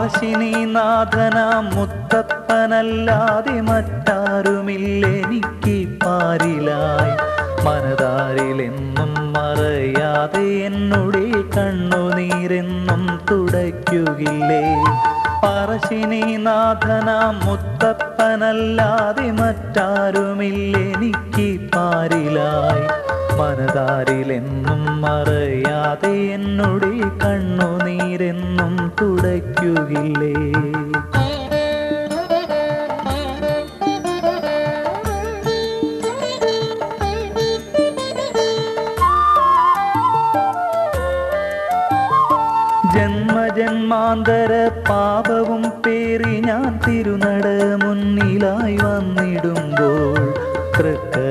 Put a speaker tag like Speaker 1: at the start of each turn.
Speaker 1: പറശ്ശിനിനാഥനാം മുത്തപ്പനല്ലാതെ മറ്റാരുമില്ലെനിക്ക് പാരിലായി. മനതാരിലെന്നും മറയാതെ എന്നുടെ കണ്ണുനീരെന്നും തുടയ്ക്കുകില്ലേ. പറശ്ശിനിനാഥനാം മുത്തപ്പനല്ലാതെ മറ്റാരുമില്ലെനിക്ക് പാരിലായി. മനതാരിലെന്നും മറയാതെ എന്നുടെ കണ്ണുനീരെന്നും തുടയ്ക്കുകില്ലേ. ജന്മജന്മാന്തര പാപവും പേറി ഞാൻ തിരുനട മുന്നിലായി